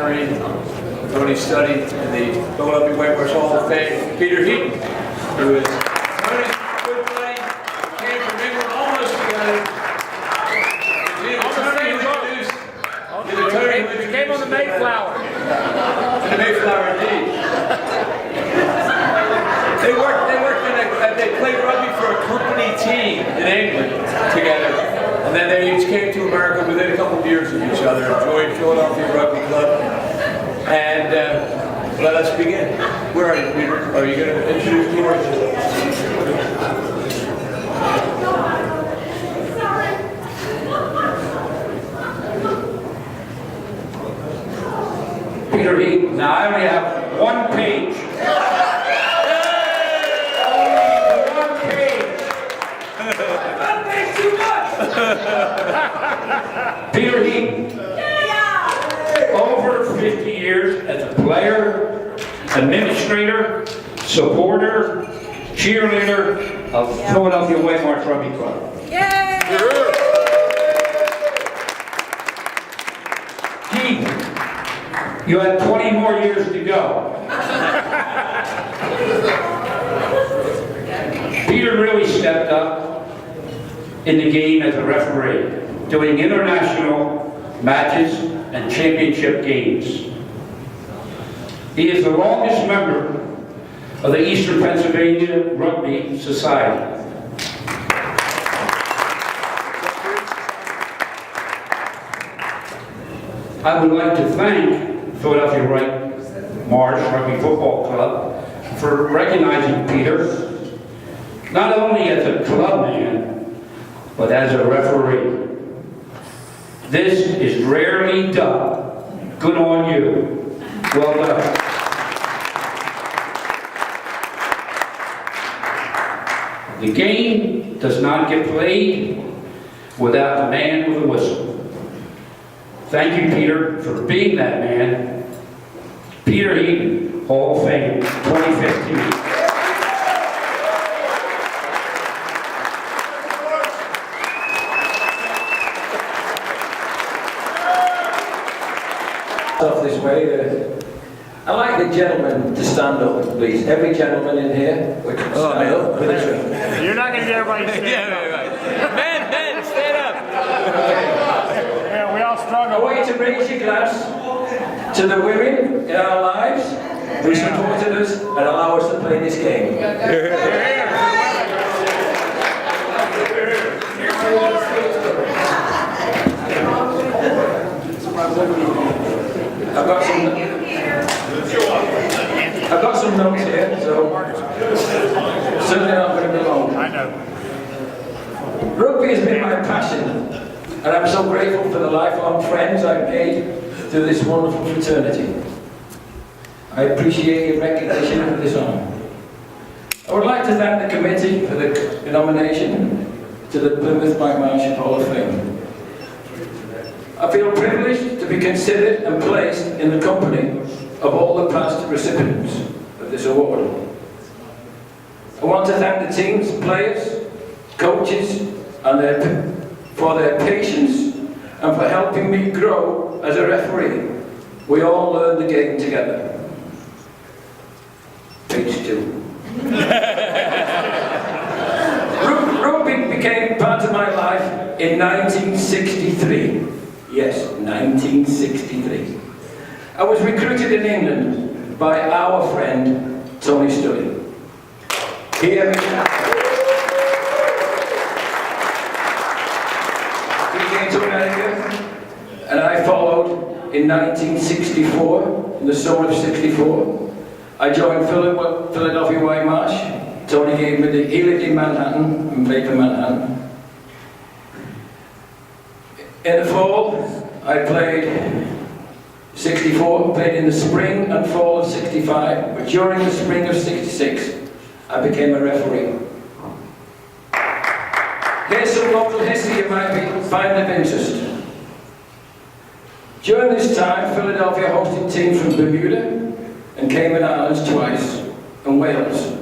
honoree. Tony studied in the Philadelphia White Horse Hall of Fame. Peter Heaton, who is Tony's good buddy, came from England almost together. He came on the Mayflower. The Mayflower, indeed. They played rugby for a company team in England together. And then they each came to America within a couple of years of each other, joined Philadelphia Rugby Club. And let us begin. Where are you, Peter? Are you going to introduce yours? Peter Heaton. Now I only have one page. Only one page. That makes too much. Peter Heaton. Over 50 years as a player, administrator, supporter, cheerleader of Philadelphia White Horse Rugby Club. Heaton, you have 20 more years to go. Peter really stepped up in the game as a referee, doing international matches and championship games. He is the longest member of the Eastern Pennsylvania Rugby Society. I would like to thank Philadelphia Wright Marsh Rugby Football Club for recognizing Peter, not only as a club man, but as a referee. This is rarely done. Good on you. Well done. The game does not get played without the man with a whistle. Thank you, Peter, for being that man. Peter Heaton, Hall of Fame, 2015. Off this way. I'd like the gentleman to stand up, please. Every gentleman in here would stand up. You're not going to get everybody to stand up. Right. Men, stand up. Yeah, we all struggle. I want you to raise your glass to the women in our lives who supported us and allow us to play this game. I've got some notes here, so certainly not going to be long. I know. Rugby has been my passion, and I'm so grateful for the lifelong friends I've made through this wonderful fraternity. I appreciate your recognition of this honour. I would like to thank the committee for the nomination to the Plymouth White Marsh Hall of Fame. I feel privileged to be considered and placed in the company of all the past recipients of this award. I want to thank the teams, players, coaches, and for their patience and for helping me grow as a referee. We all learned the game together. Page 2. Rugby became part of my life in 1963. Yes, 1963. I was recruited in England by our friend Tony Study. Hear me now. He came to America and I followed in 1964, in the summer of 64. I joined Philadelphia White Marsh. Tony gave me he lived in Manhattan and played for Manhattan. In the fall, I played 64, played in the spring and fall of 65, but during the spring of 66, I became a referee. Here's some local history you might find of interest. During this time, Philadelphia hosted teams from Bermuda and Cayman Islands twice, and Wales.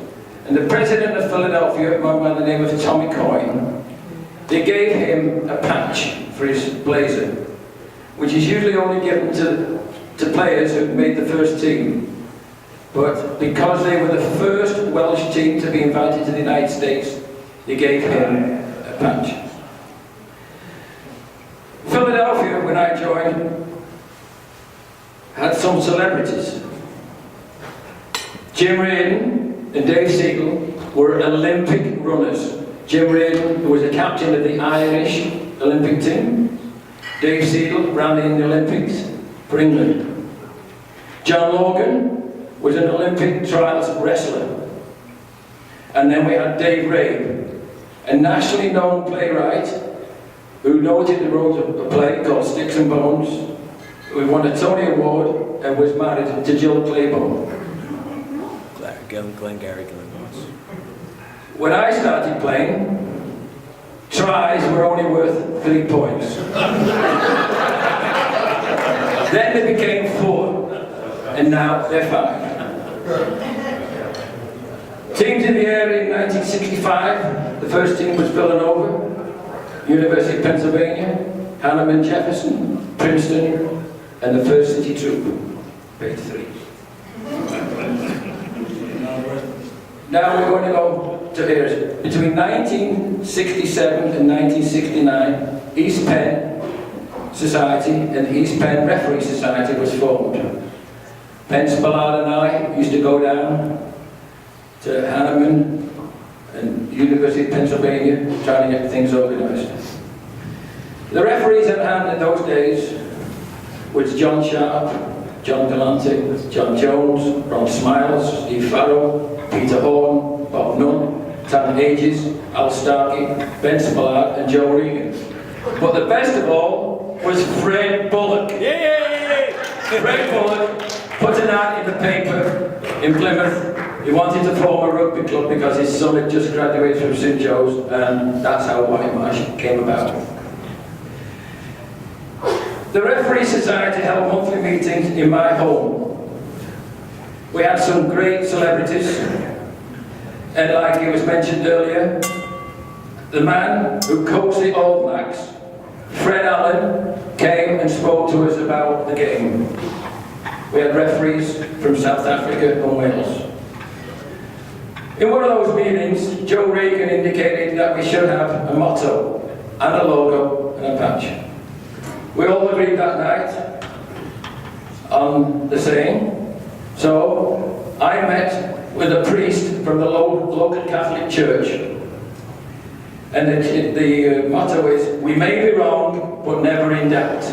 And the president of Philadelphia, a man by the name of Tommy Coyne, they gave him a patch for his blazer, which is usually only given to to players who made the first team. But because they were the first Welsh team to be invited to the United States, they gave him a patch. Philadelphia, when I joined, had some celebrities. Jim Reardon and Dave Segal were Olympic runners. Jim Reardon, who was the captain of the Irish Olympic team. Dave Segal ran in the Olympics for England. John Logan was an Olympic trials wrestler. And then we had Dave Ray, a nationally known playwright who noted wrote a play called Sticks and Bones, who won a Tony Award and was married to Jill Claiborne. Glengarry Glen. When I started playing, tries were only worth 3 points. Then they became 4, and now they're 5. Teams in the area in 1965, the first team was Villanova, University of Pennsylvania, Hahnemann Jefferson, Princeton, and the First City Troop, page 3. Now we're going to go to areas. Between 1967 and 1969, East Penn Society and the East Penn Referee Society was formed. Penn Spallard and I used to go down to Hahnemann and University of Pennsylvania trying to get things organised. The referees at hand in those days was John Sharp, John Galante, John Jones, Ron Smiles, Steve Farrow, Peter Horn, Bob Nunn, Tam Ages, Al Starkey, Ben Spallard and Joe Regan. But the best of all was Fred Bullock. Yay! Fred Bullock put an ad in the paper in Plymouth. He wanted to form a rugby club because his son had just graduated from St Joe's, and that's how White Marsh came about. The Referee Society held monthly meetings in my home. We had some great celebrities, and like it was mentioned earlier, the man who coached the All Blacks, Fred Allen, came and spoke to us about the game. We had referees from South Africa and Wales. In one of those meetings, Joe Regan indicated that we should have a motto and a logo and a patch. We all agreed that night on the saying. So I met with a priest from the local Catholic church, and the motto is, "We may be wrong, but never in doubt."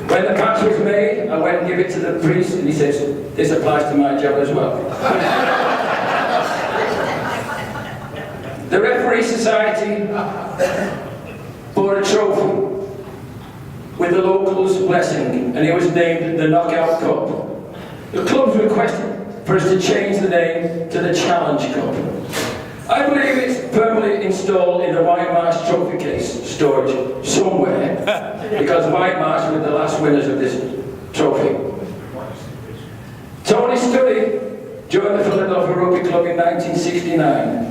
When the patch was made, I went and gave it to the priest, and he says, "This applies to my job as well." The Referee Society bought a trophy with the locals' blessing, and it was named the Knockout Cup. The clubs requested for us to change the name to the Challenge Cup. I believe it's permanently installed in the White Marsh trophy case storage somewhere, because White Marsh were the last winners of this trophy. Tony Scully joined the Philadelphia Rugby Club in 1969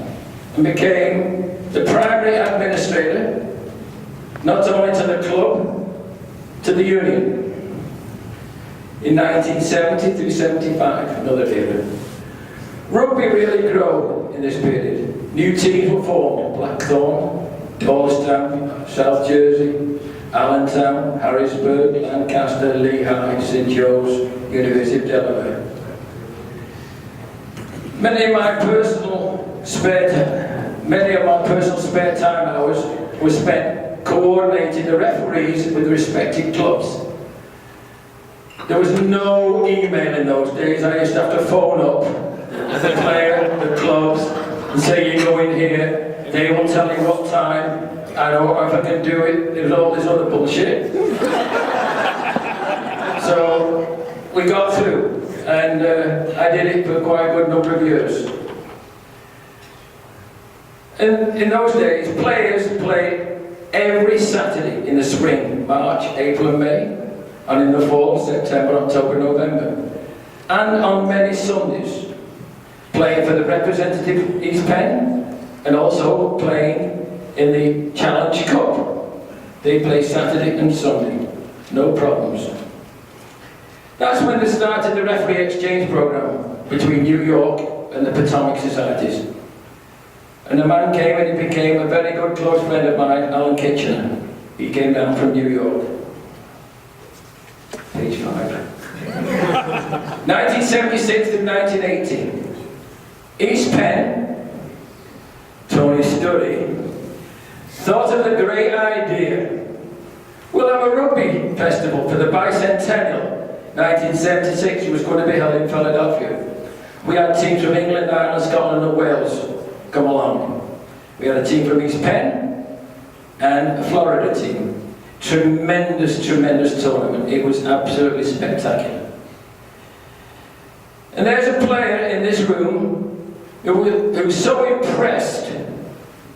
and became the primary administrator, not only to the club, to the union. In 1970 through 75, another era. Rugby really grew in this period. New teams were formed: Blackthorn, Ballstown, South Jersey, Allentown, Harrisburg, Lancaster, Lehigh, St Joe's, University of Delaware. Many of my personal spare time hours were spent coordinating the referees with the respective clubs. There was no email in those days. I used to have to phone up the player, the clubs, and say, "You go in here." They will tell you what time. I don't know if I can do it. There was all this other bullshit. So we got through, and I did it for quite a good number of years. And in those days, players played every Saturday in the spring, March, April and May, and in the fall, September, October, November. And on many Sundays, playing for the representative East Penn, and also playing in the Challenge Cup. They play Saturday and Sunday, no problems. That's when they started the referee exchange program between New York and the Potomac societies. And the man came and he became a very good close friend of mine, Alan Kitchener. He came down from New York. Page 5. 1976 to 1980. East Penn, Tony Sturry, thought of the great idea. We'll have a rugby festival for the bicentennial. 1976, it was going to be held in Philadelphia. We had teams from England, Ireland, Scotland and Wales come along. We had a team from East Penn and a Florida team. Tremendous, tremendous tournament. It was absolutely spectacular. And there's a player in this room who was so impressed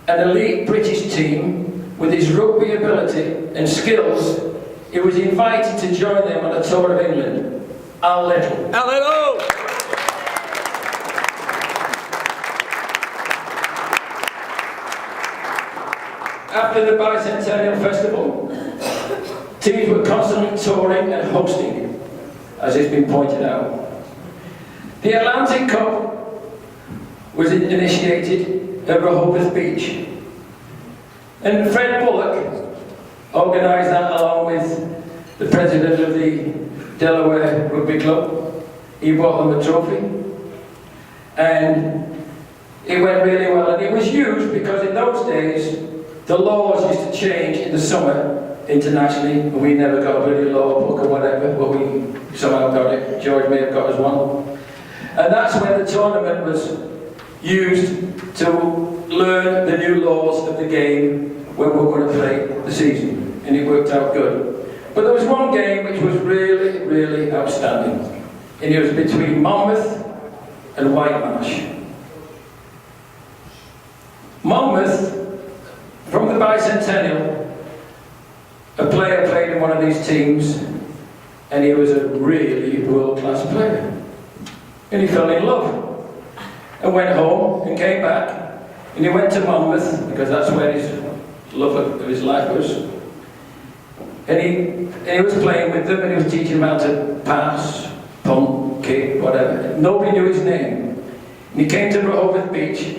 an elite British team with his rugby ability and skills, he was invited to join them on a tour of England. Al Little. Al Little! After the Bicentennial Festival, teams were constantly touring and hosting, as has been pointed out. The Atlantic Cup was initiated at Rehoboth Beach. And Fred Bullock organised that along with the president of the Delaware Rugby Club. He brought them a trophy. And it went really well. And it was used because in those days, the laws used to change in the summer internationally. We never got a bloody law book or whatever, but we somehow got it. George may have got us one. And that's when the tournament was used to learn the new laws of the game when we were going to play the season. And it worked out good. But there was one game which was really, really outstanding. And it was between Monmouth and Whitemarsh. Monmouth, from the Bicentennial, a player played in one of these teams, and he was a really world-class player. And he fell in love, and went home, and came back, and he went to Monmouth, because that's where his love of his life was. And he was playing with them, and he was teaching them how to pass, punt, kick, whatever. Nobody knew his name. And he came to Rehoboth Beach,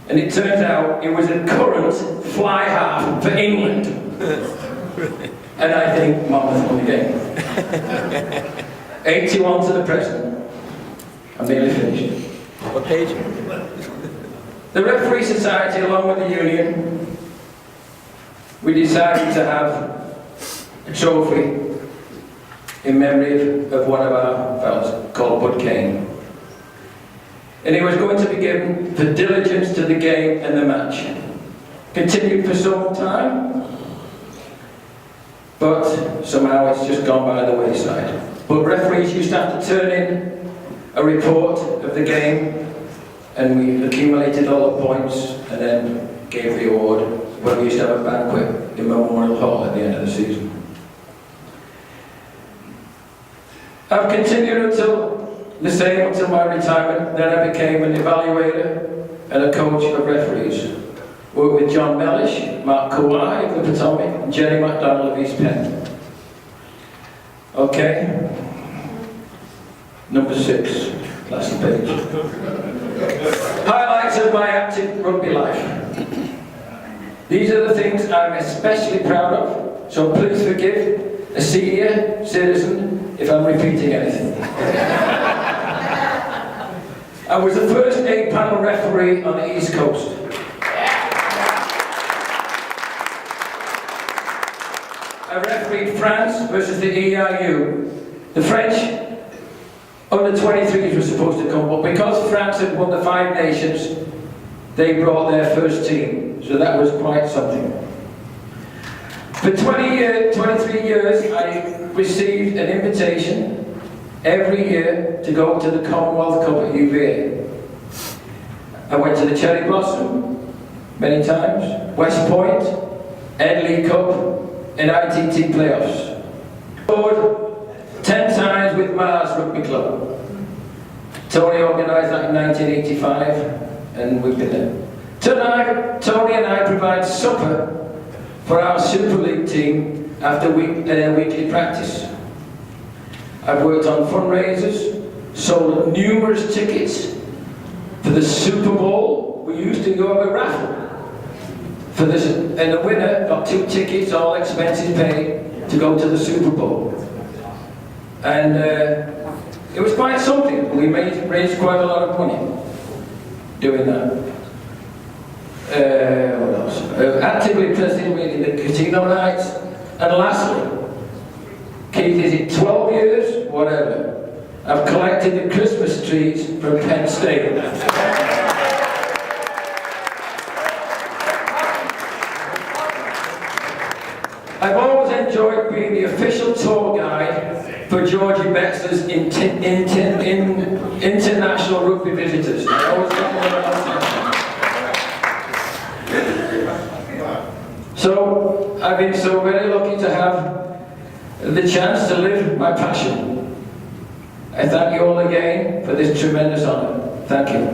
and it turns out he was a current fly half for England. And I think Monmouth won the game. 81 to the present. I'm nearly finished. What page? The Referee Society, along with the union, we decided to have a trophy in memory of one of our fellows called Bud Kane. And it was going to be given for diligence to the game and the match. Continued for some time, but somehow it's just gone by the wayside. But referees used to have to turn in a report of the game, and we accumulated all the points and then gave the award when we used to have a banquet in Memorial Hall at the end of the season. I've continued until my retirement. Then I became an evaluator and a coach of referees. Worked with John Mellish, Mark Kawhi of the Potomac, and Jenny MacDonald of East Penn. Okay. Number 6, last page. Highlights of my active rugby life. These are the things I'm especially proud of, so please forgive a senior citizen if I'm repeating anything. I was the first 8-panel referee on the East Coast. I refereed France versus the EIU. The French under 23s were supposed to come, but because France had won the 5 Nations, they brought their first team, so that was quite something. For 23 years, I received an invitation every year to go to the Commonwealth Cup at UVA. I went to the Cherry Blossom many times, West Point, Edley Cup, and ITT playoffs. Scored 10 times with Mars Rugby Club. Tony organised that in 1985, and we've been there. Tonight, Tony and I provide supper for our Super League team after their weekly practice. I've worked on fundraisers, sold numerous tickets for the Super Bowl. We used to go have a raffle for this, and the winner got 2 tickets, all expenses paid, to go to the Super Bowl. And it was quite something. We raised quite a lot of money doing that. What else? Actively participating in the casino nights. And lastly, Keith, is it 12 years? Whatever. I've collected the Christmas trees from Penn State. I've always enjoyed being the official tour guide for Georgie Bextor's international rugby visitors. I always got one of those. So I've been so very lucky to have the chance to live my passion. I thank you all again for this tremendous honor. Thank you.